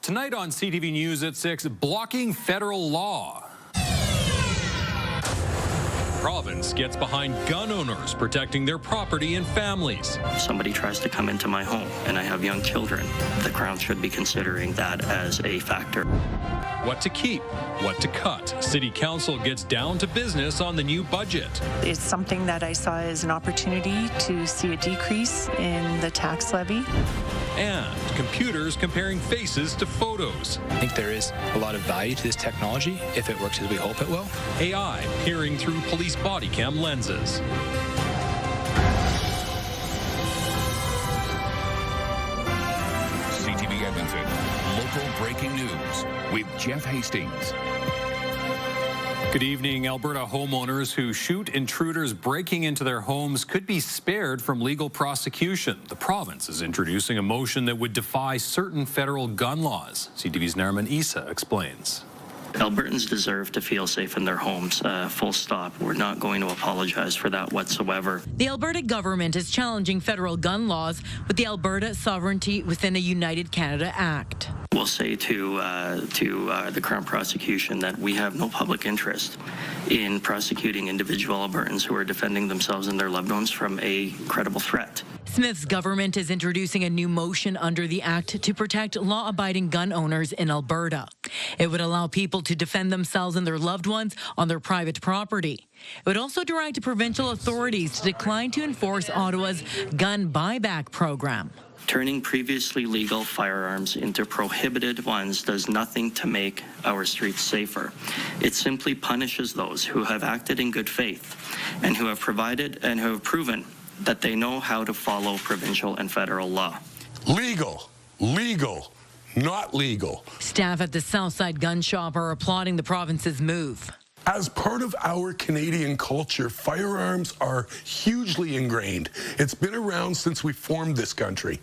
Tonight on CTV News at 6, blocking federal law. Province gets behind gun owners protecting their property and families. If somebody tries to come into my home and I have young children, the Crown should be considering that as a factor. What to keep, what to cut. City Council gets down to business on the new budget. It's something that I saw as an opportunity to see a decrease in the tax levy. And computers comparing faces to photos. I think there is a lot of value to this technology if it works as we hope it will. AI peering through police body cam lenses. CTV Edmonton, local breaking news with Jeff Hastings. Good evening. Alberta homeowners who shoot intruders breaking into their homes could be spared from legal prosecution. The province is introducing a motion that would defy certain federal gun laws. CTV's Nariman Issa explains. Albertans deserve to feel safe in their homes, full stop. We're not going to apologize for that whatsoever. The Alberta government is challenging federal gun laws with the Alberta Sovereignty Within a United Canada Act. We'll say to the Crown prosecution that we have no public interest in prosecuting individual Albertans who are defending themselves and their loved ones from a credible threat. Smith's government is introducing a new motion under the Act to protect law-abiding gun owners in Alberta. It would allow people to defend themselves and their loved ones on their private property. It would also direct provincial authorities to decline to enforce Ottawa's gun buyback program. Turning previously legal firearms into prohibited ones does nothing to make our streets safer. It simply punishes those who have acted in good faith and who have proven that they know how to follow provincial and federal law. Legal, not legal. Staff at the Southside Gun Shop are applauding the province's move. As part of our Canadian culture, firearms are hugely ingrained. It's been around since we formed this country.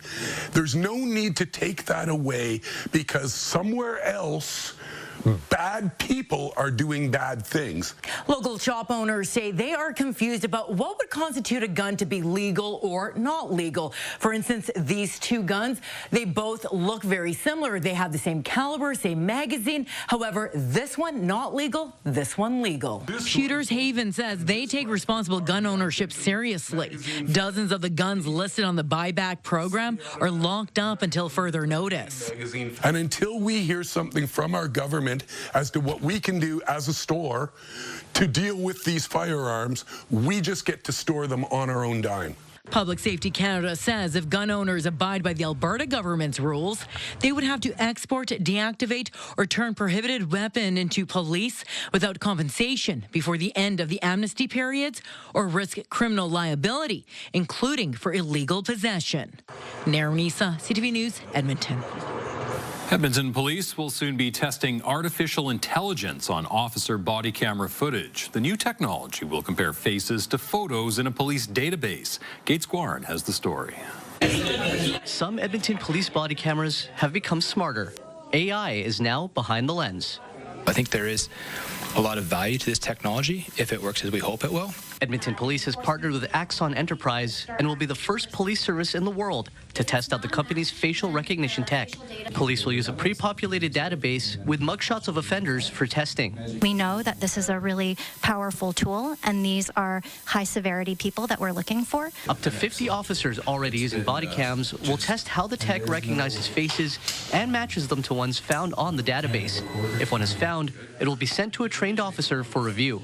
There's no need to take that away because somewhere else, bad people are doing bad things. Local shop owners say they are confused about what would constitute a gun to be legal or not legal. For instance, these two guns, they both look very similar. They have the same caliber, same magazine. However, this one not legal, this one legal. Shooters Haven says they take responsible gun ownership seriously. Dozens of the guns listed on the buyback program are locked up until further notice. And until we hear something from our government as to what we can do as a store to deal with these firearms, we just get to store them on our own dime. Public Safety Canada says if gun owners abide by the Alberta government's rules, they would have to export, deactivate, or turn prohibited weapon into police without compensation before the end of the amnesty periods or risk criminal liability, including for illegal possession. Naranisa, CTV News, Edmonton. Edmonton police will soon be testing artificial intelligence on officer body camera footage. The new technology will compare faces to photos in a police database. Gates Guarin has the story. Some Edmonton police body cameras have become smarter. AI is now behind the lens. I think there is a lot of value to this technology if it works as we hope it will. Edmonton Police has partnered with Axon Enterprise and will be the first police service in the world to test out the company's facial recognition tech. Police will use a pre-populated database with mugshots of offenders for testing. We know that this is a really powerful tool, and these are high-severity people that we're looking for. Up to 50 officers already using body cams will test how the tech recognizes faces and matches them to ones found on the database. If one is found, it will be sent to a trained officer for review.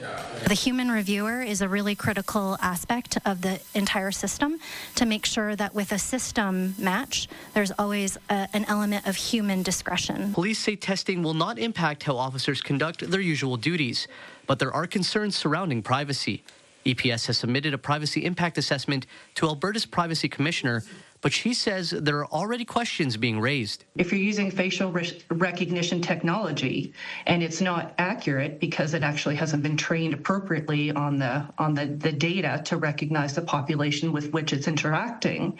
The human reviewer is a really critical aspect of the entire system to make sure that with a system match, there's always an element of human discretion. Police say testing will not impact how officers conduct their usual duties, but there are concerns surrounding privacy. EPS has submitted a privacy impact assessment to Alberta's Privacy Commissioner, but she says there are already questions being raised. If you're using facial recognition technology and it's not accurate because it actually hasn't been trained appropriately on the data to recognize the population with which it's interacting,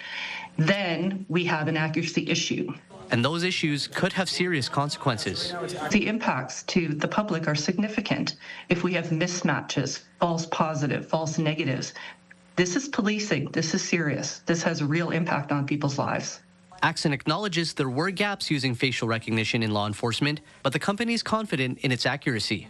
then we have an accuracy issue. And those issues could have serious consequences. The impacts to the public are significant if we have mismatches, false positive, false negatives. This is policing. This is serious. This has a real impact on people's lives. Axon acknowledges there were gaps using facial recognition in law enforcement, but the company is confident in its accuracy.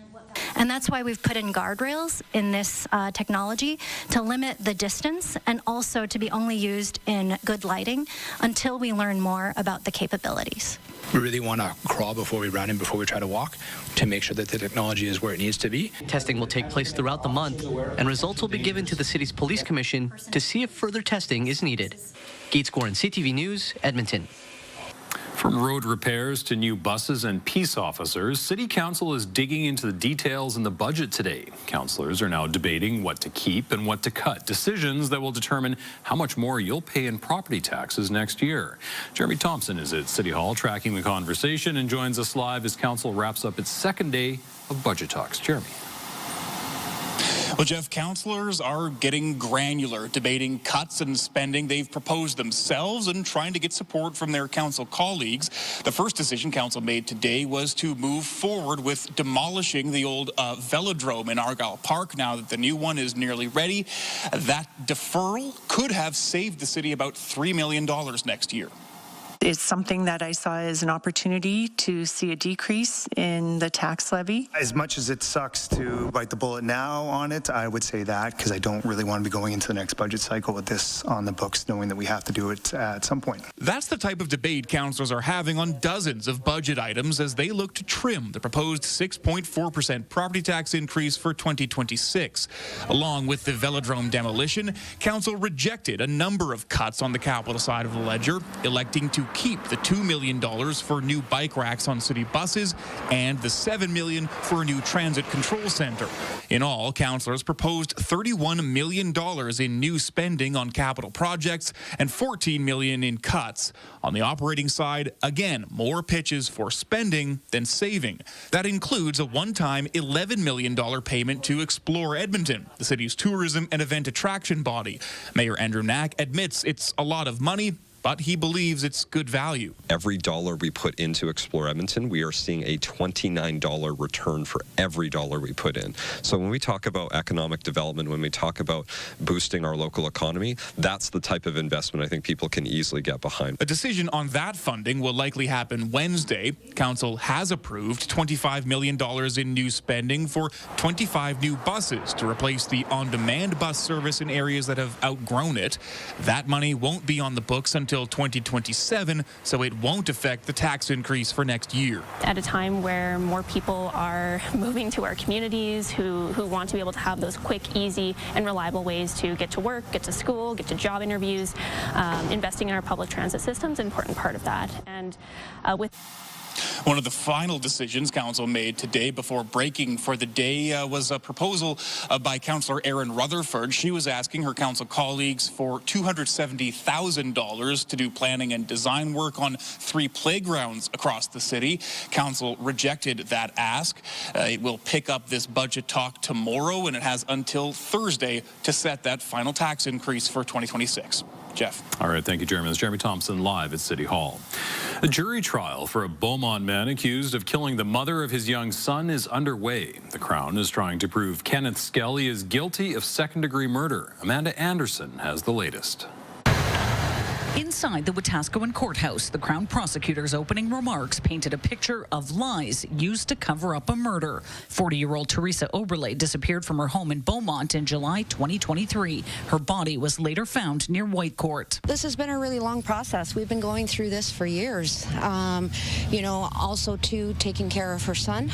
And that's why we've put in guardrails in this technology to limit the distance and also to be only used in good lighting until we learn more about the capabilities. We really want to crawl before we run and before we try to walk to make sure that the technology is where it needs to be. Testing will take place throughout the month, and results will be given to the city's police commission to see if further testing is needed. Gates Gorin, CTV News, Edmonton. From road repairs to new buses and peace officers, City Council is digging into the details in the budget today. Councillors are now debating what to keep and what to cut, decisions that will determine how much more you'll pay in property taxes next year. Jeremy Thompson is at City Hall tracking the conversation and joins us live as Council wraps up its second day of budget talks. Jeremy. Well, Jeff, councillors are getting granular, debating cuts and spending they've proposed themselves and trying to get support from their council colleagues. The first decision council made today was to move forward with demolishing the old velodrome in Argyle Park now that the new one is nearly ready. That deferral could have saved the city about $3 million next year. It's something that I saw as an opportunity to see a decrease in the tax levy. As much as it sucks to bite the bullet now on it, I would say that because I don't really want to be going into the next budget cycle with this on the books, knowing that we have to do it at some point. That's the type of debate councillors are having on dozens of budget items as they look to trim the proposed 6.4% property tax increase for 2026. Along with the velodrome demolition, council rejected a number of cuts on the capital side of the ledger, electing to keep the $2 million for new bike racks on city buses and the $7 million for a new transit control center. In all, councillors proposed $31 million in new spending on capital projects and $14 million in cuts. On the operating side, again, more pitches for spending than saving. That includes a one-time $11 million payment to Explore Edmonton, the city's tourism and event attraction body. Mayor Andrew Knack admits it's a lot of money, but he believes it's good value. Every dollar we put into Explore Edmonton, we are seeing a $29 return for every dollar we put in. So when we talk about economic development, when we talk about boosting our local economy, that's the type of investment I think people can easily get behind. A decision on that funding will likely happen Wednesday. Council has approved $25 million in new spending for 25 new buses to replace the on-demand bus service in areas that have outgrown it. That money won't be on the books until 2027, so it won't affect the tax increase for next year. At a time where more people are moving to our communities who want to be able to have those quick, easy, and reliable ways to get to work, get to school, get to job interviews, investing in our public transit system is an important part of that. And with one of the final decisions council made today before breaking for the day was a proposal by Councillor Erin Rutherford. She was asking her council colleagues for $270,000 to do planning and design work on 3 playgrounds across the city. Council rejected that ask. It will pick up this budget talk tomorrow, and it has until Thursday to set that final tax increase for 2026. Jeff. All right, thank you, Jeremy. It's Jeremy Thompson live at City Hall. A jury trial for a Beaumont man accused of killing the mother of his young son is underway. The Crown is trying to prove Kenneth Skelly is guilty of second-degree murder. Amanda Anderson has the latest. Inside the Wetaskiwin courthouse, the Crown prosecutor's opening remarks painted a picture of lies used to cover up a murder. 40-year-old Teresa Oberle disappeared from her home in Beaumont in July 2023. Her body was later found near Whitecourt. This has been a really long process. We've been going through this for years. Also to taking care of her son.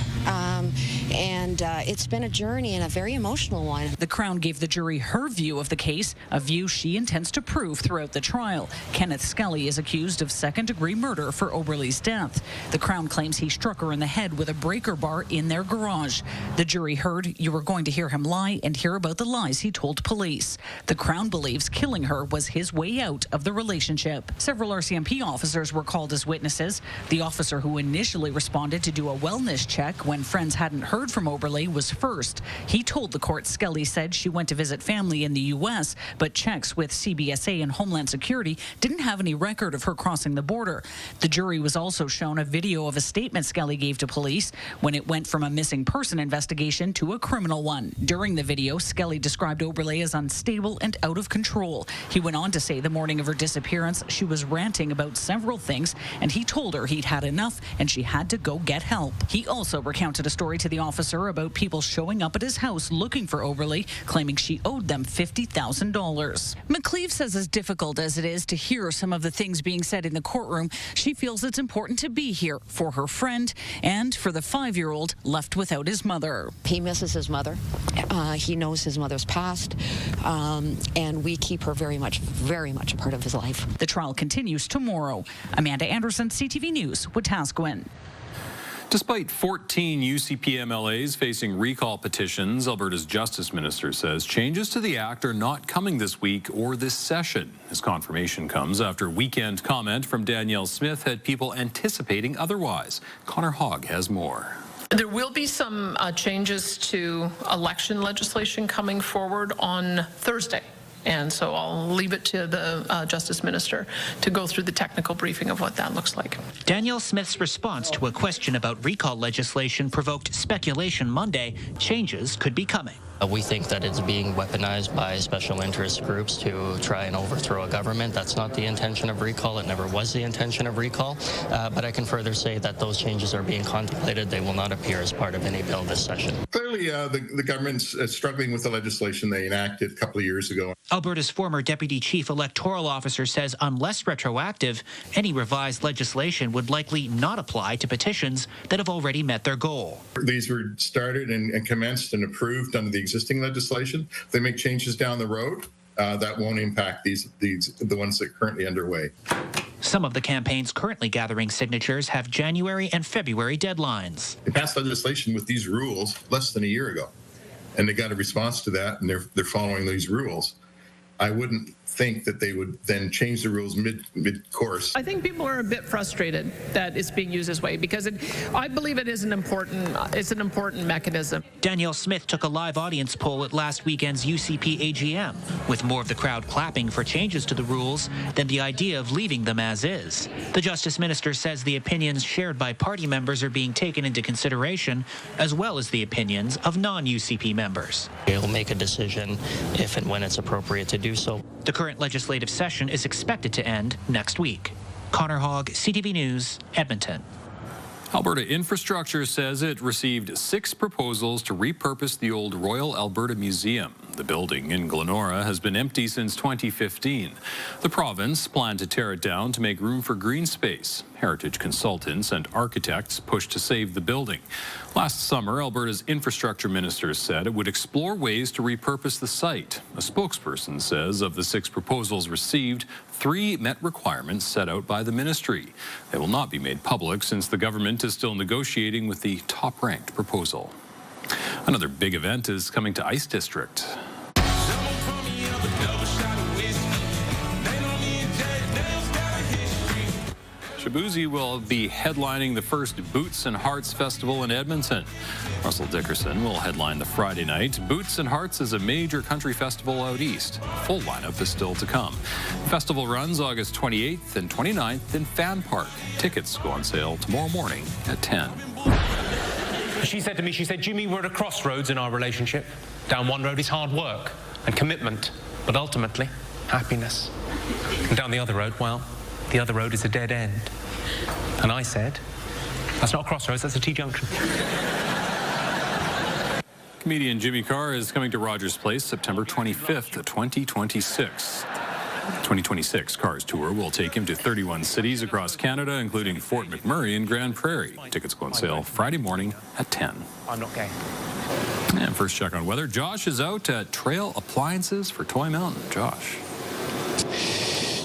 It's been a journey and a very emotional one. The Crown gave the jury her view of the case, a view she intends to prove throughout the trial. Kenneth Skelly is accused of second-degree murder for Oberle's death. The Crown claims he struck her in the head with a breaker bar in their garage. The jury heard you were going to hear him lie and hear about the lies he told police. The Crown believes killing her was his way out of the relationship. Several RCMP officers were called as witnesses. The officer who initially responded to do a wellness check when friends hadn't heard from Oberle was first. He told the court Skelly said she went to visit family in the U.S., but checks with CBSA and Homeland Security didn't have any record of her crossing the border. The jury was also shown a video of a statement Skelly gave to police when it went from a missing person investigation to a criminal one. During the video, Skelly described Oberle as unstable and out of control. He went on to say the morning of her disappearance, she was ranting about several things, and he told her he'd had enough and she had to go get help. He also recounted a story to the officer about people showing up at his house looking for Oberle, claiming she owed them $50,000. McLeave says as difficult as it is to hear some of the things being said in the courtroom, she feels it's important to be here for her friend and for the 5-year-old left without his mother. He misses his mother. He knows his mother's past, and we keep her very much a part of his life. The trial continues tomorrow. Amanda Anderson, CTV News, Wetaskiwin. Despite 14 UCP MLAs facing recall petitions, Alberta's Justice Minister says changes to the Act are not coming this week or this session. His confirmation comes after weekend comment from Danielle Smith had people anticipating otherwise. Connor Hogg has more. There will be some changes to election legislation coming forward on Thursday. And so I'll leave it to the Justice Minister to go through the technical briefing of what that looks like. Danielle Smith's response to a question about recall legislation provoked speculation Monday. Changes could be coming. We think that it's being weaponized by special interest groups to try and overthrow a government. That's not the intention of recall. It never was the intention of recall. But I can further say that those changes are being contemplated. They will not appear as part of any bill this session. Clearly, the government's struggling with the legislation they enacted a couple of years ago. Alberta's former Deputy Chief Electoral Officer says unless retroactive, any revised legislation would likely not apply to petitions that have already met their goal. These were started and commenced and approved under the existing legislation. If they make changes down the road, that won't impact the ones that are currently underway. Some of the campaigns currently gathering signatures have January and February deadlines. They passed legislation with these rules less than a year ago, and they got a response to that, and they're following these rules. I wouldn't think that they would then change the rules mid-course. I think people are a bit frustrated that it's being used this way because I believe it is an important mechanism. Danielle Smith took a live audience poll at last weekend's UCP AGM, with more of the crowd clapping for changes to the rules than the idea of leaving them as is. The Justice Minister says the opinions shared by party members are being taken into consideration, as well as the opinions of non-UCP members. We'll make a decision if and when it's appropriate to do so. The current legislative session is expected to end next week. Connor Hogg, CTV News, Edmonton. Alberta Infrastructure says it received 6 proposals to repurpose the old Royal Alberta Museum. The building in Glenora has been empty since 2015. The province planned to tear it down to make room for green space. Heritage consultants and architects pushed to save the building. Last summer, Alberta's infrastructure minister said it would explore ways to repurpose the site. A spokesperson says of the 6 proposals received, 3 met requirements set out by the ministry. They will not be made public since the government is still negotiating with the top-ranked proposal. Another big event is coming to Ice District. Shabuzi will be headlining the first Boots and Hearts Festival in Edmonton. Russell Dickerson will headline the Friday night. Boots and Hearts is a major country festival out east. Full lineup is still to come. The festival runs August 28th and 29th in Fan Park. Tickets go on sale tomorrow morning at 10. She said to me, Jimmy, we're at a crossroads in our relationship. Down one road is hard work and commitment, but ultimately, happiness. And down the other road, well, the other road is a dead end. And I said, that's not a crossroads, that's a T-junction. Comedian Jimmy Carr is coming to Rogers Place September 25th, 2026. 2026 Carr's tour will take him to 31 cities across Canada, including Fort McMurray and Grand Prairie. Tickets go on sale Friday morning at 10. I'm not gay. And first check on weather. Josh is out at Trail Appliances for Toy Mountain. Josh.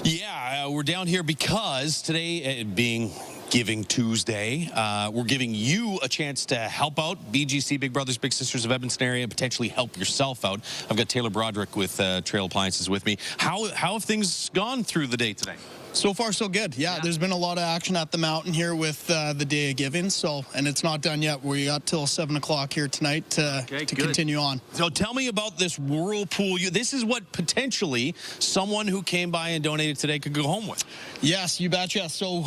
Yeah, we're down here because today, being Giving Tuesday, we're giving you a chance to help out BGC, Big Brothers Big Sisters of Edmonton area, and potentially help yourself out. I've got Taylor Broderick with Trail Appliances with me. How have things gone through the day today? So far, so good. Yeah, there's been a lot of action at the mountain here with the Day of Giving. So, and it's not done yet. We got till 7 o'clock here tonight to continue on. So tell me about this whirlpool. This is what potentially someone who came by and donated today could go home with. Yes, you betcha. So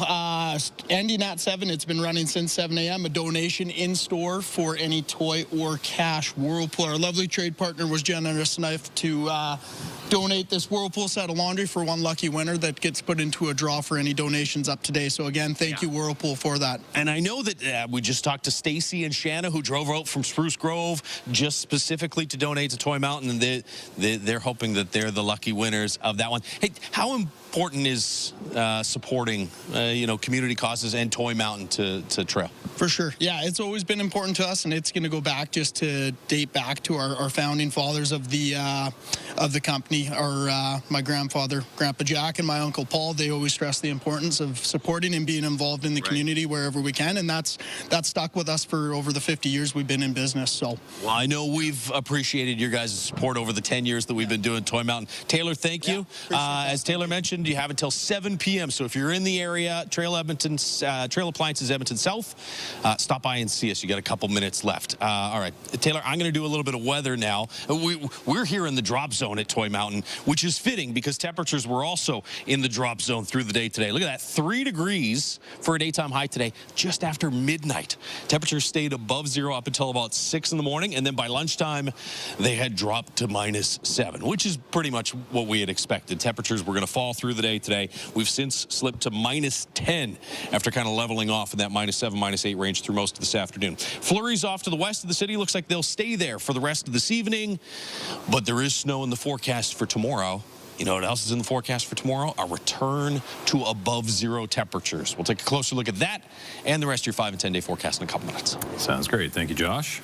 ending at 7, it's been running since 7 a.m. A donation in store for any toy or cash whirlpool. Our lovely trade partner was generous enough to donate this whirlpool set of laundry for one lucky winner that gets put into a draw for any donations up today. So again, thank you, Whirlpool, for that. And I know that we just talked to Stacy and Shanna, who drove out from Spruce Grove just specifically to donate to Toy Mountain, and they're hoping that they're the lucky winners of that one. Hey, how important is supporting community causes and Toy Mountain to Trail? For sure. Yeah, it's always been important to us, and it's going to go back just to date back to our founding fathers of the company. My grandfather, Grandpa Jack, and my Uncle Paul, they always stress the importance of supporting and being involved in the community wherever we can, and that's stuck with us for over the 50 years we've been in business. So, well, I know we've appreciated your guys' support over the 10 years that we've been doing Toy Mountain. Taylor, thank you. As Taylor mentioned, you have until 7 p.m. So if you're in the area, Trail Appliances Edmonton South, stop by and see us. You got a couple minutes left. All right, Taylor, I'm going to do a little bit of weather now. We're here in the drop zone at Toy Mountain, which is fitting because temperatures were also in the drop zone through the day today. Look at that, 3 degrees for a daytime high today, just after midnight. Temperatures stayed above 0 up until about 6 in the morning, and then by lunchtime, they had dropped to -7, which is pretty much what we had expected. Temperatures were going to fall through the day today. We've since slipped to -10 after kind of leveling off in that -7, -8 range through most of this afternoon. Flurries off to the west of the city. Looks like they'll stay there for the rest of this evening, but there is snow in the forecast for tomorrow. You know what else is in the forecast for tomorrow? A return to above 0 temperatures. We'll take a closer look at that and the rest of your 5 and 10 day forecast in a couple minutes. Sounds great. Thank you, Josh.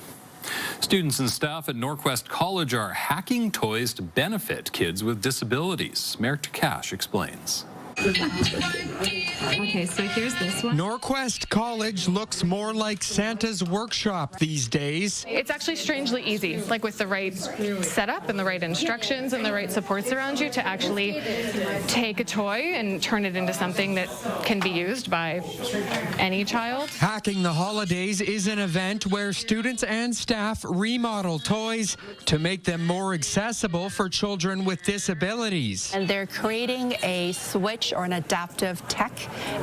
Students and staff at Norquest College are hacking toys to benefit kids with disabilities. Mayor Takash explains. Okay, so here's this one. Norquest College looks more like Santa's workshop these days. It's actually strangely easy, like with the right setup and the right instructions and the right supports around you to actually take a toy and turn it into something that can be used by any child. Hacking the Holidays is an event where students and staff remodel toys to make them more accessible for children with disabilities. And they're creating a switch or an adaptive tech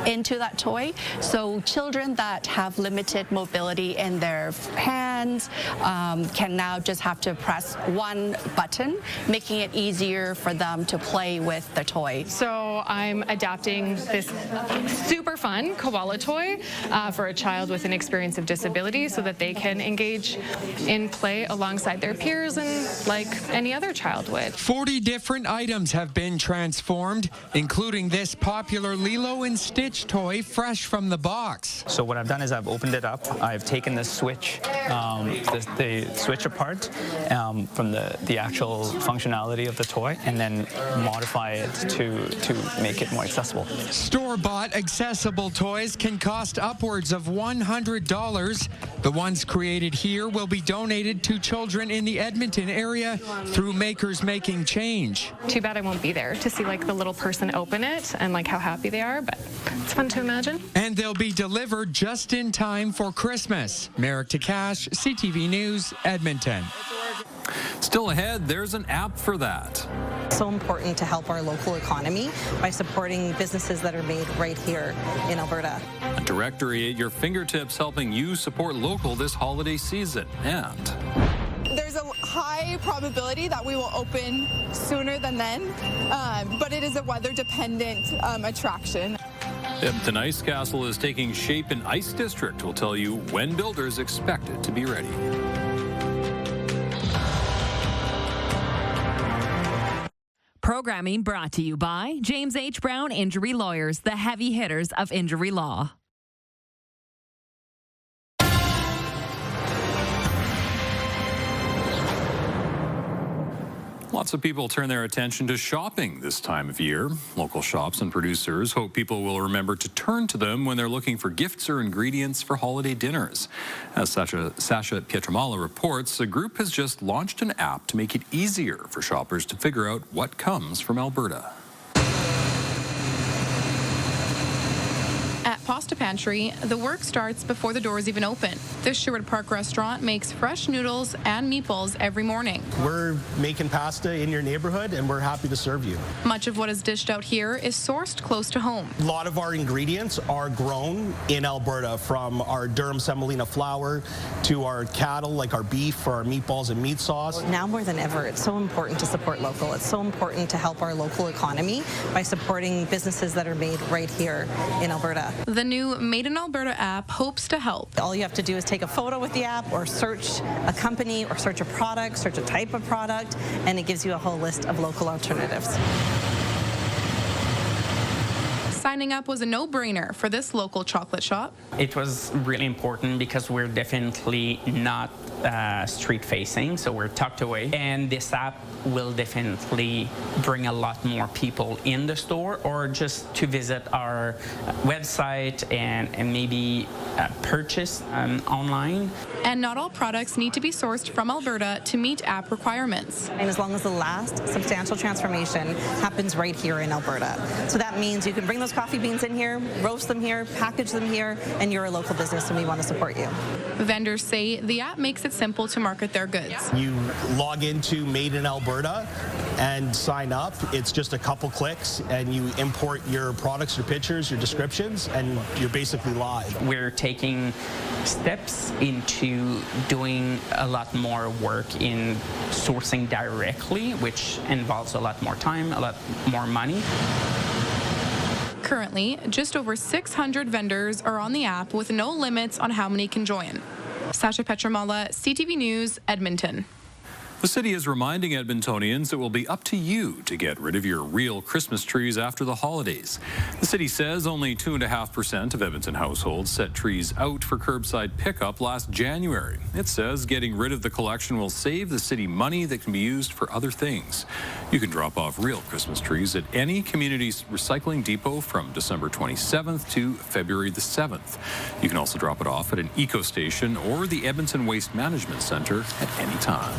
into that toy. So children that have limited mobility in their hands can now just have to press one button, making it easier for them to play with the toy. So I'm adapting this super fun koala toy for a child with an experience of disability so that they can engage in play alongside their peers and like any other child would. 40 different items have been transformed, including this popular Lilo and Stitch toy fresh from the box. So what I've done is I've opened it up. I've taken the switch, the switch apart from the actual functionality of the toy, and then modify it to make it more accessible. Store-bought accessible toys can cost upwards of $100. The ones created here will be donated to children in the Edmonton area through Makers Making Change. Too bad I won't be there to see like the little person open it and like how happy they are, but it's fun to imagine. And they'll be delivered just in time for Christmas. Merrick Takash, CTV News, Edmonton. Still ahead, there's an app for that. So important to help our local economy by supporting businesses that are made right here in Alberta. A directory at your fingertips helping you support local this holiday season. And there's a high probability that we will open sooner than then, but it is a weather-dependent attraction. Edmonton Ice Castle is taking shape in Ice District. We'll tell you when builders expect it to be ready. Programming brought to you by James H. Brown Injury Lawyers, the heavy hitters of injury law. Lots of people turn their attention to shopping this time of year. Local shops and producers hope people will remember to turn to them when they're looking for gifts or ingredients for holiday dinners. As Sasha Pietramala reports, the group has just launched an app to make it easier for shoppers to figure out what comes from Alberta. pasta pantry, the work starts before the doors even open. This Sherwood Park restaurant makes fresh noodles and meatballs every morning. We're making pasta in your neighborhood, and we're happy to serve you. Much of what is dished out here is sourced close to home. A lot of our ingredients are grown in Alberta, from our durum semolina flour to our cattle, like our beef, for our meatballs and meat sauce. Now more than ever, it's so important to support local. It's so important to help our local economy by supporting businesses that are made right here in Alberta. The new Made in Alberta app hopes to help. All you have to do is take a photo with the app or search a company or search a product, search a type of product, and it gives you a whole list of local alternatives. Signing up was a no-brainer for this local chocolate shop. It was really important because we're definitely not street-facing, so we're tucked away. And this app will definitely bring a lot more people in the store or just to visit our website and maybe purchase online. And not all products need to be sourced from Alberta to meet app requirements. And as long as the last substantial transformation happens right here in Alberta. So that means you can bring those coffee beans in here, roast them here, package them here, and you're a local business and we want to support you. Vendors say the app makes it simple to market their goods. You log into Made in Alberta and sign up. It's just a couple clicks and you import your products, your pictures, your descriptions, and you're basically live. We're taking steps into doing a lot more work in sourcing directly, which involves a lot more time, a lot more money. Currently, just over 600 vendors are on the app with no limits on how many can join. Sasha Petramala, CTV News, Edmonton. The city is reminding Edmontonians it will be up to you to get rid of your real Christmas trees after the holidays. The city says only 2.5% of Edmonton households set trees out for curbside pickup last January. It says getting rid of the collection will save the city money that can be used for other things. You can drop off real Christmas trees at any community recycling depot from December 27th to February the 7th. You can also drop it off at an eco station or the Edmonton Waste Management Centre at any time.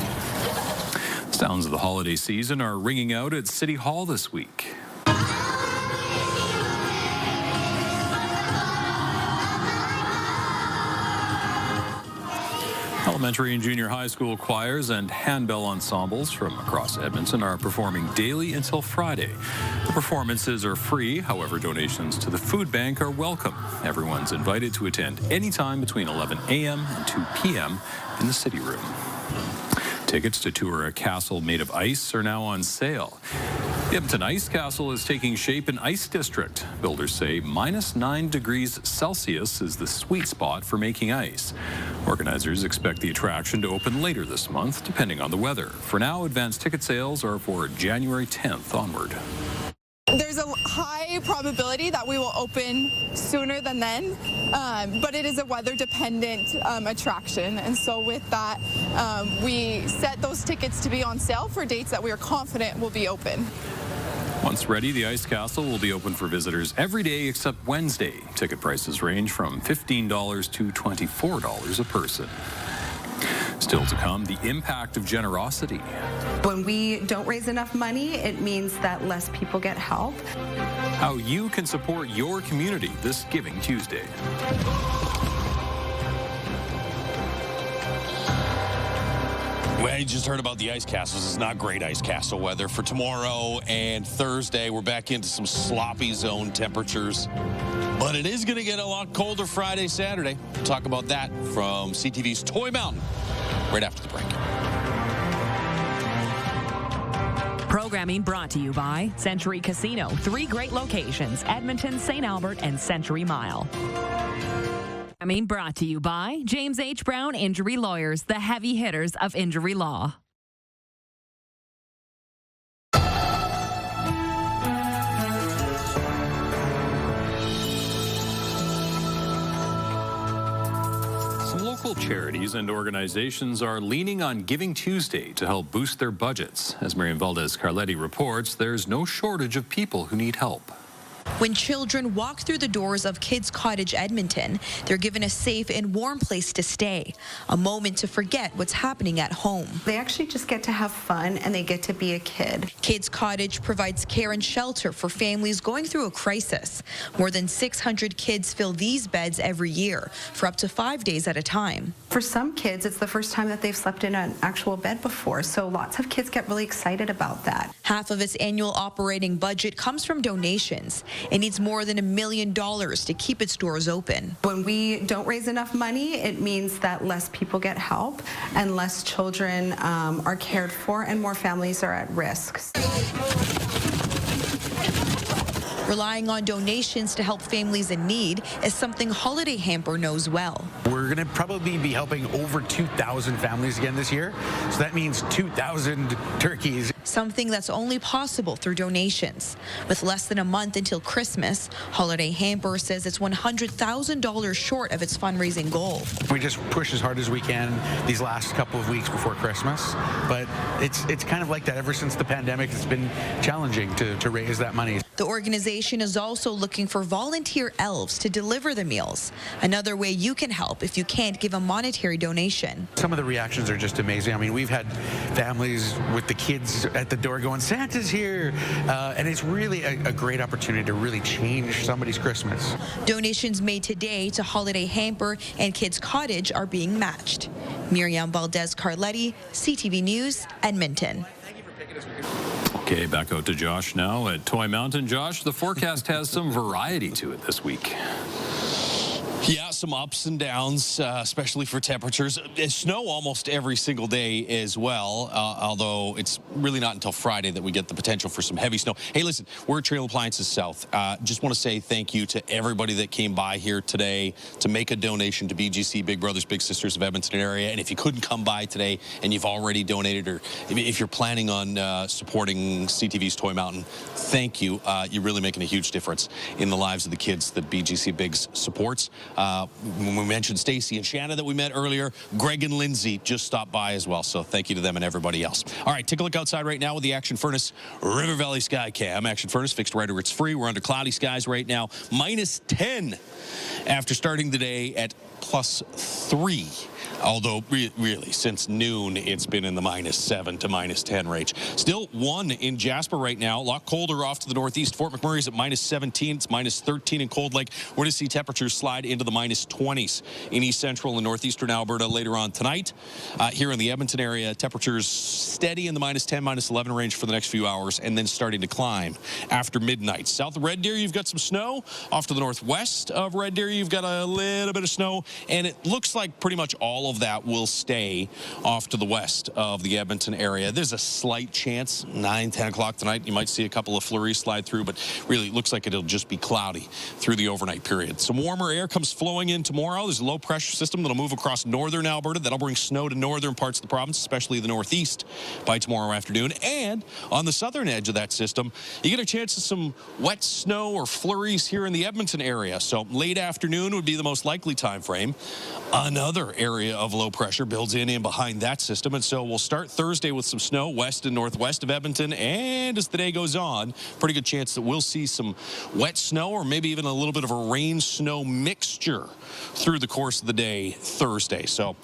Sounds of the holiday season are ringing out at City Hall this week. Elementary and junior high school choirs and handbell ensembles from across Edmonton are performing daily until Friday. The performances are free, however, donations to the food bank are welcome. Everyone's invited to attend anytime between 11 a.m. and 2 p.m. in the City Room. Tickets to tour a castle made of ice are now on sale. The Edmonton Ice Castle is taking shape in Ice District. Builders say -9 degrees Celsius is the sweet spot for making ice. Organizers expect the attraction to open later this month, depending on the weather. For now, advanced ticket sales are for January 10th onward. There's a high probability that we will open sooner than then, but it is a weather-dependent attraction. And so with that, we set those tickets to be on sale for dates that we are confident will be open. Once ready, the Ice Castle will be open for visitors every day except Wednesday. Ticket prices range from $15 to $24 a person. Still to come, the impact of generosity. When we don't raise enough money, it means that less people get help. How you can support your community this Giving Tuesday. Well, you just heard about the ice castles. It's not great ice castle weather for tomorrow and Thursday. We're back into some sloppy zone temperatures. But it is going to get a lot colder Friday, Saturday. We'll talk about that from CTV's Toy Mountain right after the break. Programming brought to you by Century Casino. 3 great locations: Edmonton, St. Albert, and Century Mile. Programming brought to you by James H. Brown Injury Lawyers, the heavy hitters of injury law. Some local charities and organizations are leaning on Giving Tuesday to help boost their budgets. As Miriam Valdez-Carletti reports, there's no shortage of people who need help. When children walk through the doors of Kids Cottage Edmonton, they're given a safe and warm place to stay, a moment to forget what's happening at home. They actually just get to have fun and they get to be a kid. Kids Cottage provides care and shelter for families going through a crisis. More than 600 kids fill these beds every year for up to 5 days at a time. For some kids, it's the first time that they've slept in an actual bed before, so lots of kids get really excited about that. Half of its annual operating budget comes from donations. It needs more than $1 million to keep its doors open. When we don't raise enough money, it means that less people get help and less children are cared for and more families are at risk. Relying on donations to help families in need is something Holiday Hamper knows well. We're going to probably be helping over 2,000 families again this year, so that means 2,000 turkeys. Something that's only possible through donations. With less than a month until Christmas, Holiday Hamper says it's $100,000 short of its fundraising goal. We just push as hard as we can these last couple of weeks before Christmas, but it's kind of like that ever since the pandemic. It's been challenging to raise that money. The organization is also looking for volunteer elves to deliver the meals. Another way you can help if you can't give a monetary donation. Some of the reactions are just amazing. I mean, we've had families with the kids at the door going, Santa's here, and it's really a great opportunity to really change somebody's Christmas. Donations made today to Holiday Hamper and Kids Cottage are being matched. Miriam Valdez-Carletti, CTV News, Edmonton. Okay, back out to Josh now at Toy Mountain. Josh, the forecast has some variety to it this week. Yeah, some ups and downs, especially for temperatures. Snow almost every single day as well, although it's really not until Friday that we get the potential for some heavy snow. Hey, listen, we're at Trail Appliances South. Just want to say thank you to everybody that came by here today to make a donation to BGC, Big Brothers Big Sisters of Edmonton area. And if you couldn't come by today and you've already donated, or if you're planning on supporting CTV's Toy Mountain, thank you. You're really making a huge difference in the lives of the kids that BGC Bigs supports. When we mentioned Stacy and Shanna that we met earlier, Greg and Lindsay just stopped by as well. So thank you to them and everybody else. All right, take a look outside right now with the Action Furnace River Valley Sky Cam. Action Furnace fixed right where it's free. We're under cloudy skies right now. -10 after starting the day at +3. Although, really, since noon, it's been in the -7 to -10 range. Still 1 in Jasper right now. A lot colder off to the northeast. Fort McMurray's at -17. It's -13 in Cold Lake. We're going to see temperatures slide into the -20s in east central and northeastern Alberta later on tonight. Here in the Edmonton area, temperatures steady in the -10, -11 range for the next few hours, and then starting to climb after midnight. South of Red Deer, you've got some snow. Off to the northwest of Red Deer, you've got a little bit of snow, and it looks like pretty much all of that will stay off to the west of the Edmonton area. There's a slight chance, 9, 10 o'clock tonight, you might see a couple of flurries slide through, but really it looks like it'll just be cloudy through the overnight period. Some warmer air comes flowing in tomorrow. There's a low pressure system that'll move across northern Alberta. That'll bring snow to northern parts of the province, especially the northeast, by tomorrow afternoon. And on the southern edge of that system, you get a chance of some wet snow or flurries here in the Edmonton area. So late afternoon would be the most likely time frame. Another area of low pressure builds in behind that system, and so we'll start Thursday with some snow west and northwest of Edmonton, and as the day goes on, pretty good chance that we'll see some wet snow or maybe even a little bit of a rain-snow mixture through the course of the day Thursday. So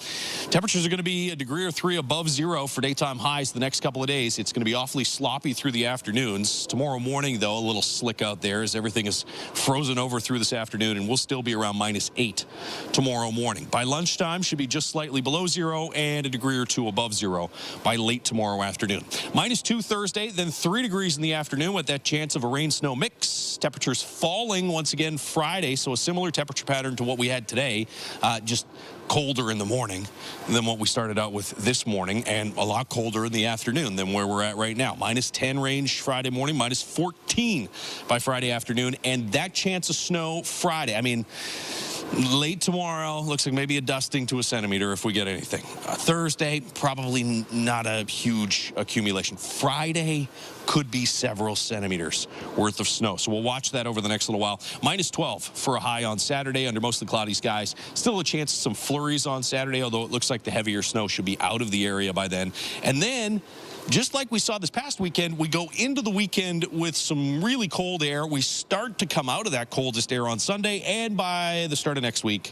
temperatures are going to be 1 degree or 3 above zero for daytime highs the next couple of days. It's going to be awfully sloppy through the afternoons. Tomorrow morning, though, a little slick out there as everything is frozen over through this afternoon, and we'll still be around -8 tomorrow morning. By lunchtime, should be just slightly below zero and 1 degree or 2 above zero by late tomorrow afternoon. -2 Thursday, then 3 degrees in the afternoon with that chance of a rain-snow mix. Temperatures falling once again Friday, so a similar temperature pattern to what we had today, just colder in the morning than what we started out with this morning, and a lot colder in the afternoon than where we're at right now. -10 range Friday morning, -14 by Friday afternoon, and that chance of snow Friday. I mean, late tomorrow, looks like maybe a dusting to a centimeter if we get anything. Thursday, probably not a huge accumulation. Friday could be several centimeters worth of snow. So we'll watch that over the next little while. -12 for a high on Saturday under mostly cloudy skies. Still a chance of some flurries on Saturday, although it looks like the heavier snow should be out of the area by then. And then, just like we saw this past weekend, we go into the weekend with some really cold air. We start to come out of that coldest air on Sunday, and by the start of next week,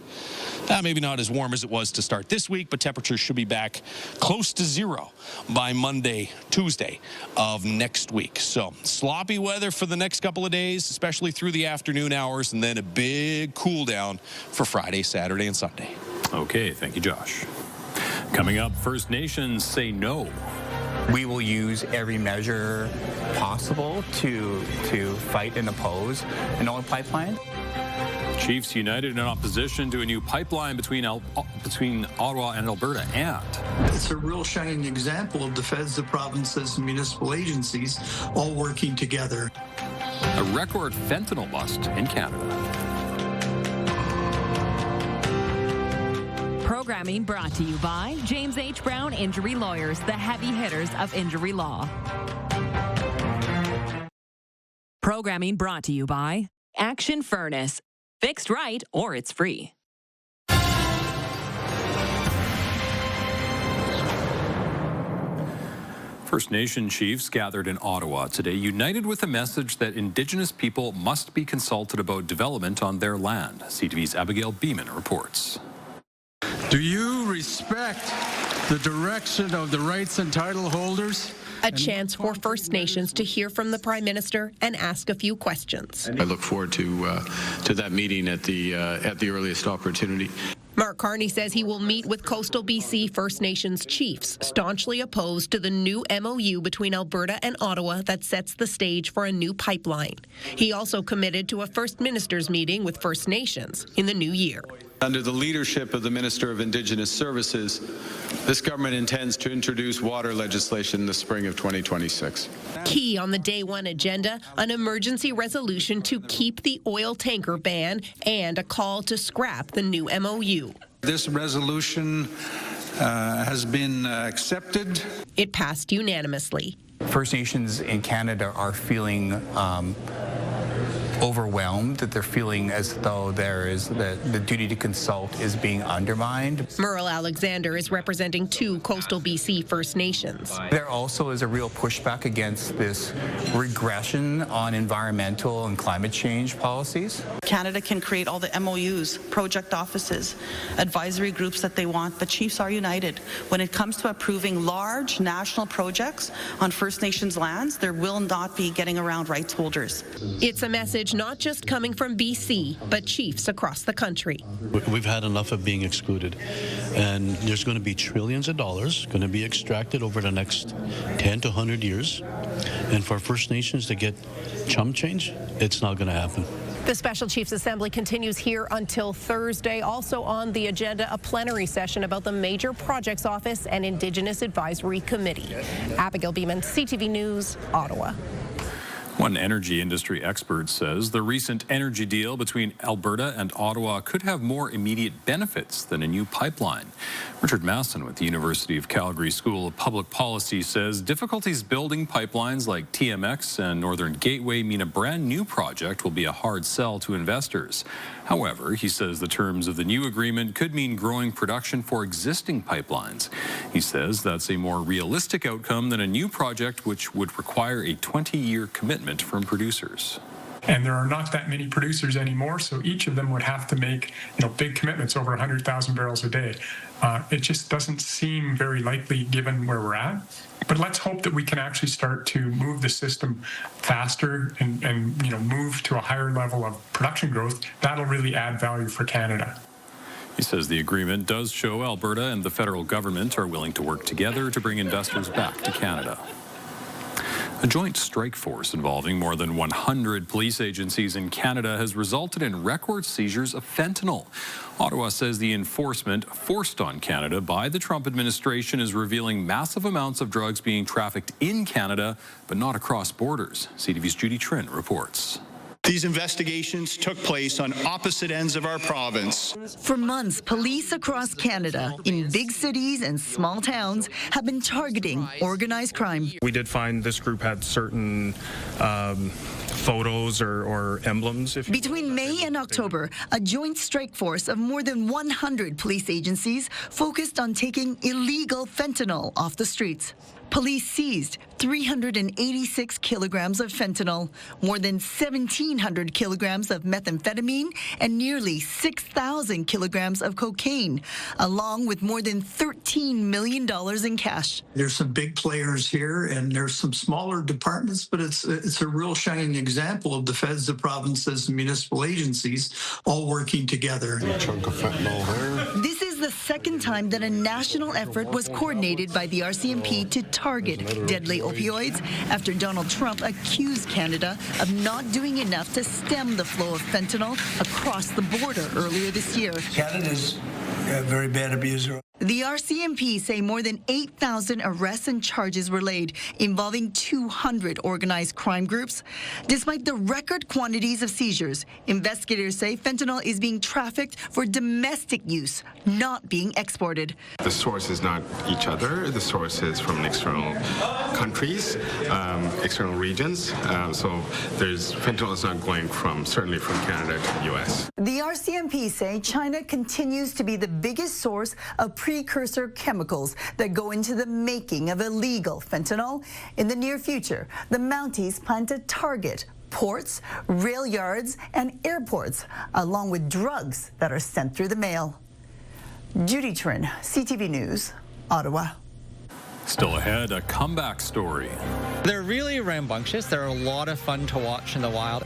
maybe not as warm as it was to start this week, but temperatures should be back close to 0 by Monday, Tuesday of next week. So sloppy weather for the next couple of days, especially through the afternoon hours, and then a big cool down for Friday, Saturday, and Sunday. Okay, thank you, Josh. Coming up, First Nations say no. We will use every measure possible to fight and oppose an oil pipeline. Chiefs united in opposition to a new pipeline between Ottawa and Alberta, and it's a real shining example of the feds, the provinces, and municipal agencies all working together. A record fentanyl bust in Canada. Programming brought to you by James H. Brown Injury Lawyers, the heavy hitters of injury law. Programming brought to you by Action Furnace. Fixed right or it's free. First Nation chiefs gathered in Ottawa today, united with a message that Indigenous people must be consulted about development on their land. CTV's Abigail Beeman reports. Do you respect the direction of the rights and title holders? A chance for First Nations to hear from the Prime Minister and ask a few questions. I look forward to that meeting at the earliest opportunity. Mark Carney says he will meet with coastal BC First Nations chiefs, staunchly opposed to the new MOU between Alberta and Ottawa that sets the stage for a new pipeline. He also committed to a First Ministers meeting with First Nations in the new year. Under the leadership of the Minister of Indigenous Services, this government intends to introduce water legislation in the spring of 2026. Key on the day one agenda, an emergency resolution to keep the oil tanker ban and a call to scrap the new MOU. This resolution has been accepted. It passed unanimously. First Nations in Canada are feeling overwhelmed, that they're feeling as though there is the duty to consult is being undermined. Merle Alexander is representing 2 coastal BC First Nations. There also is a real pushback against this regression on environmental and climate change policies. Canada can create all the MOUs, project offices, advisory groups that they want, but chiefs are united. When it comes to approving large national projects on First Nations lands, there will not be getting around rights holders. It's a message not just coming from BC, but chiefs across the country. We've had enough of being excluded, and there's going to be trillions of dollars going to be extracted over the next 10 to 100 years, and for First Nations to get chump change, it's not going to happen. The Special Chiefs Assembly continues here until Thursday. Also on the agenda, a plenary session about the Major Projects Office and Indigenous Advisory Committee. Abigail Beeman, CTV News, Ottawa. One energy industry expert says the recent energy deal between Alberta and Ottawa could have more immediate benefits than a new pipeline. Richard Masson with the University of Calgary School of Public Policy says difficulties building pipelines like TMX and Northern Gateway mean a brand new project will be a hard sell to investors. However, he says the terms of the new agreement could mean growing production for existing pipelines. He says that's a more realistic outcome than a new project which would require a 20-year commitment from producers. And there are not that many producers anymore, so each of them would have to make, big commitments over 100,000 barrels a day. It just doesn't seem very likely given where we're at. But let's hope that we can actually start to move the system faster and move to a higher level of production growth. That'll really add value for Canada. He says the agreement does show Alberta and the federal government are willing to work together to bring investors back to Canada. A joint strike force involving more than 100 police agencies in Canada has resulted in record seizures of fentanyl. Ottawa says the enforcement forced on Canada by the Trump administration is revealing massive amounts of drugs being trafficked in Canada, but not across borders. CTV's Judy Trin reports. These investigations took place on opposite ends of our province. For months, police across Canada, in big cities and small towns, have been targeting organized crime. We did find this group had certain photos or emblems. Between May and October, a joint strike force of more than 100 police agencies focused on taking illegal fentanyl off the streets. Police seized 386 kilograms of fentanyl, more than 1,700 kilograms of methamphetamine, and nearly 6,000 kilograms of cocaine, along with more than $13 million in cash. There's some big players here, and there's some smaller departments, but it's a real shining example of the feds, the provinces, and municipal agencies all working together. A chunk of fentanyl there. This is the second time that a national effort was coordinated by the RCMP to target deadly opioids after Donald Trump accused Canada of not doing enough to stem the flow of fentanyl across the border earlier this year. Canada's a very bad abuser. The RCMP say more than 8,000 arrests and charges were laid involving 200 organized crime groups. Despite the record quantities of seizures, investigators say fentanyl is being trafficked for domestic use, not being exported. The source is not each other. The source is from external countries, external regions. So fentanyl is not going certainly from Canada to the U.S. The RCMP say China continues to be the biggest source of precursor chemicals that go into the making of illegal fentanyl. In the near future, the Mounties plan to target ports, rail yards, and airports, along with drugs that are sent through the mail. Judy Trin, CTV News, Ottawa. Still ahead, a comeback story. They're really rambunctious. They're a lot of fun to watch in the wild.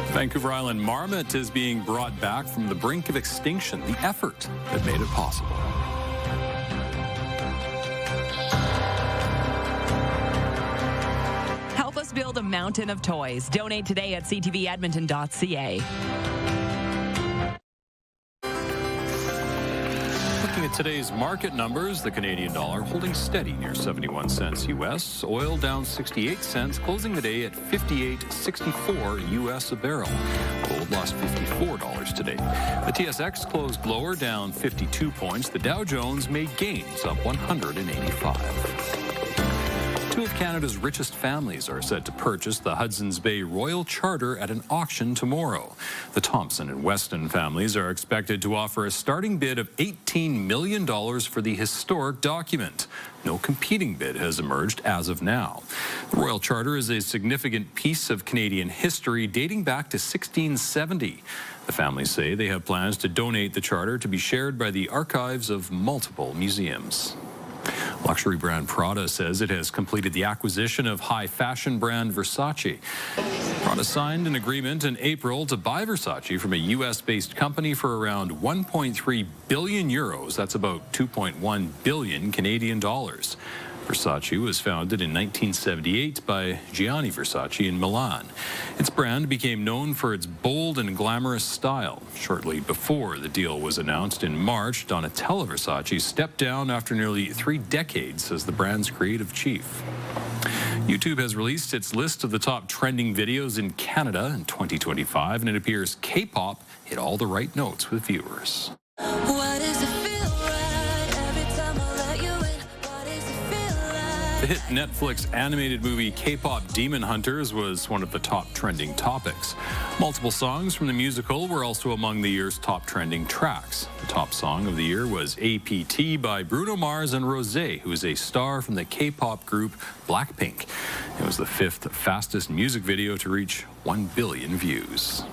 Vancouver Island marmot is being brought back from the brink of extinction, the effort that made it possible. Help us build a mountain of toys. Donate today at ctvedmonton.ca. Looking at today's market numbers, the Canadian dollar holding steady near 71 cents U.S. Oil down 68 cents, closing the day at 58.64 U.S. a barrel. Gold lost $54 today. The TSX closed lower, down 52 points. The Dow Jones made gains, up 185. Two of Canada's richest families are set to purchase the Hudson's Bay Royal Charter at an auction tomorrow. The Thompson and Weston families are expected to offer a starting bid of $18 million for the historic document. No competing bid has emerged as of now. The Royal Charter is a significant piece of Canadian history dating back to 1670. The families say they have plans to donate the charter to be shared by the archives of multiple museums. Luxury brand Prada says it has completed the acquisition of high fashion brand Versace. Prada signed an agreement in April to buy Versace from a U.S.-based company for around 1.3 billion euros. That's about 2.1 billion Canadian dollars. Versace was founded in 1978 by Gianni Versace in Milan. Its brand became known for its bold and glamorous style. Shortly before the deal was announced in March, Donatella Versace stepped down after nearly 3 decades as the brand's creative chief. YouTube has released its list of the top trending videos in Canada in 2025, and it appears K-pop hit all the right notes with viewers. The hit Netflix animated movie K-pop Demon Hunters was one of the top trending topics. Multiple songs from the musical were also among the year's top trending tracks. The top song of the year was APT by Bruno Mars and Rosé, who is a star from the K-pop group Blackpink. It was the 5th fastest music video to reach 1 billion views.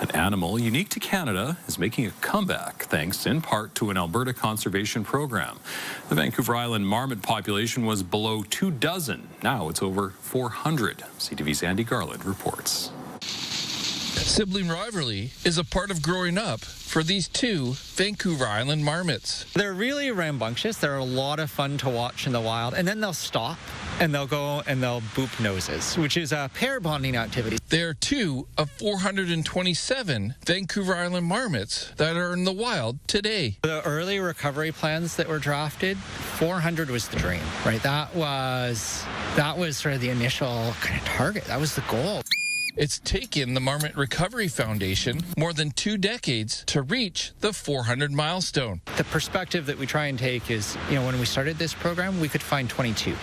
An animal unique to Canada is making a comeback, thanks in part to an Alberta conservation program. The Vancouver Island marmot population was below 2 dozen. Now it's over 400. CTV's Andy Garland reports. Sibling rivalry is a part of growing up for these two Vancouver Island marmots. They're really rambunctious. They're a lot of fun to watch in the wild, and then they'll stop and they'll go and they'll boop noses, which is a pair bonding activity. They're 2 of 427 Vancouver Island marmots that are in the wild today. The early recovery plans that were drafted, 400 was the dream, right? That was sort of the initial kind of target. That was the goal. It's taken the Marmot Recovery Foundation more than 2 decades to reach the 400 milestone. The perspective that we try and take is, when we started this program, we could find 22.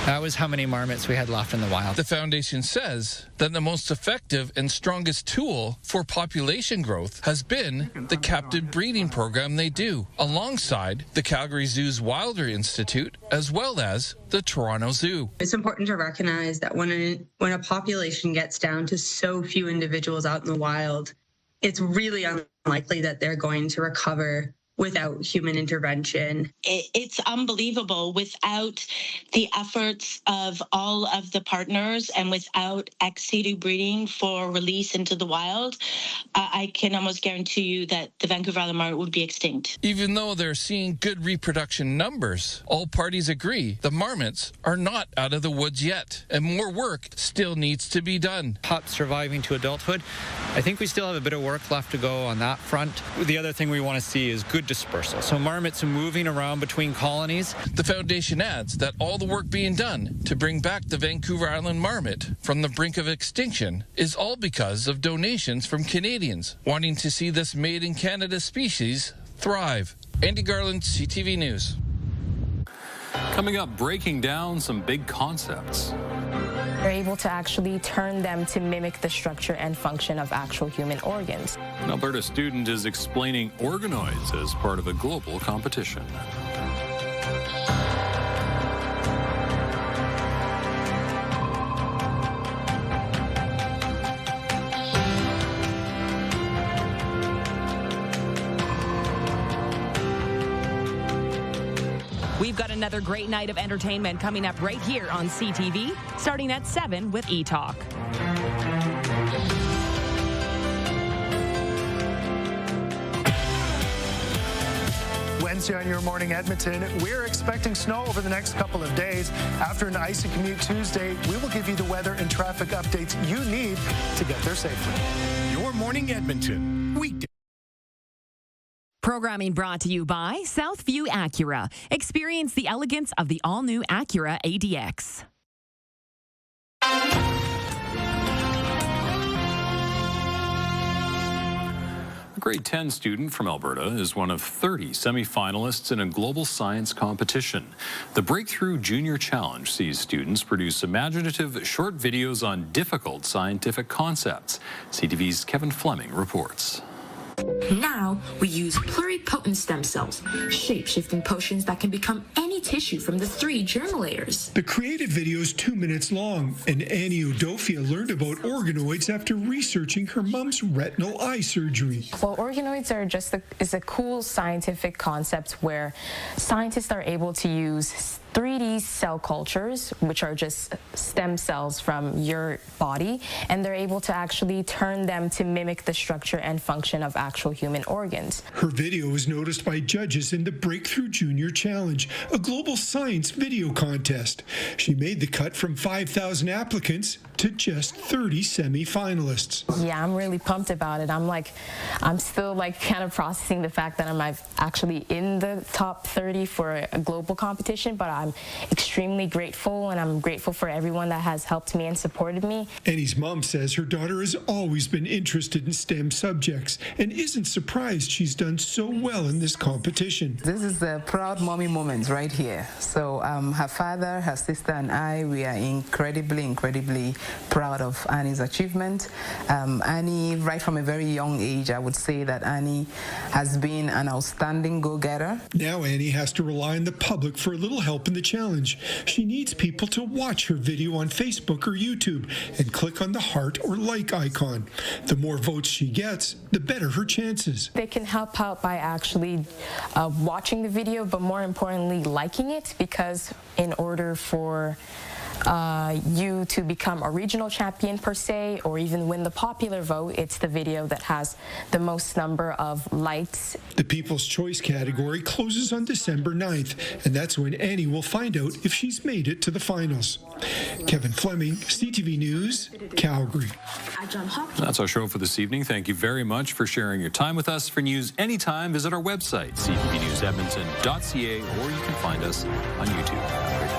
That was how many marmots we had left in the wild. The foundation says that the most effective and strongest tool for population growth has been the captive breeding program they do, alongside the Calgary Zoo's Wilder Institute, as well as the Toronto Zoo. It's important to recognize that when a population gets down to so few individuals out in the wild, it's really unlikely that they're going to recover without human intervention. It's unbelievable. Without the efforts of all of the partners and without ex-situ breeding for release into the wild, I can almost guarantee you that the Vancouver Island marmot would be extinct. Even though they're seeing good reproduction numbers, all parties agree the marmots are not out of the woods yet, and more work still needs to be done. Pups surviving to adulthood, I think we still have a bit of work left to go on that front. The other thing we want to see is good dispersal. So marmots moving around between colonies. The foundation adds that all the work being done to bring back the Vancouver Island marmot from the brink of extinction is all because of donations from Canadians wanting to see this made-in-Canada species thrive. Andy Garland, CTV News. Coming up, breaking down some big concepts. They're able to actually turn them to mimic the structure and function of actual human organs. An Alberta student is explaining organoids as part of a global competition. We've got another great night of entertainment coming up right here on CTV, starting at 7 with E-Talk. Wednesday on Your Morning Edmonton, we're expecting snow over the next couple of days. After an icy commute Tuesday, we will give you the weather and traffic updates you need to get there safely. Your Morning Edmonton, weekday. Programming brought to you by Southview Acura. Experience the elegance of the all-new Acura ADX. A grade 10 student from Alberta is one of 30 semifinalists in a global science competition. The Breakthrough Junior Challenge sees students produce imaginative short videos on difficult scientific concepts. CTV's Kevin Fleming reports. Now, we use pluripotent stem cells, shape-shifting potions that can become any tissue from the 3 germ layers. The creative video is 2 minutes long, and Annie Odofia learned about organoids after researching her mom's retinal eye surgery. Well, organoids are is a cool scientific concept where scientists are able to use 3D cell cultures, which are just stem cells from your body, and they're able to actually turn them to mimic the structure and function of actual human organs. Her video was noticed by judges in the Breakthrough Junior Challenge, a global science video contest. She made the cut from 5,000 applicants to just 30 semi-finalists. Yeah, I'm really pumped about it. I'm still kind of processing the fact that I'm actually in the top 30 for a global competition, but I'm extremely grateful, and I'm grateful for everyone that has helped me and supported me. Annie's mom says her daughter has always been interested in STEM subjects and isn't surprised she's done so well in this competition. This is the proud mommy moment right here. So her father, her sister, and I, we are incredibly proud of Annie's achievement. Annie, right from a very young age, I would say that Annie has been an outstanding go-getter. Now Annie has to rely on the public for a little help in the challenge. She needs people to watch her video on Facebook or YouTube and click on the heart or like icon. The more votes she gets, the better her chances. They can help out by actually watching the video, but more importantly, liking it, because in order for you to become a regional champion per se, or even win the popular vote, it's the video that has the most number of likes. The People's Choice category closes on December 9th, and that's when Annie will find out if she's made it to the finals. Kevin Fleming, CTV News, Calgary. That's our show for this evening. Thank you very much for sharing your time with us. For news anytime, visit our website, ctvnewsedmonton.ca, or you can find us on YouTube.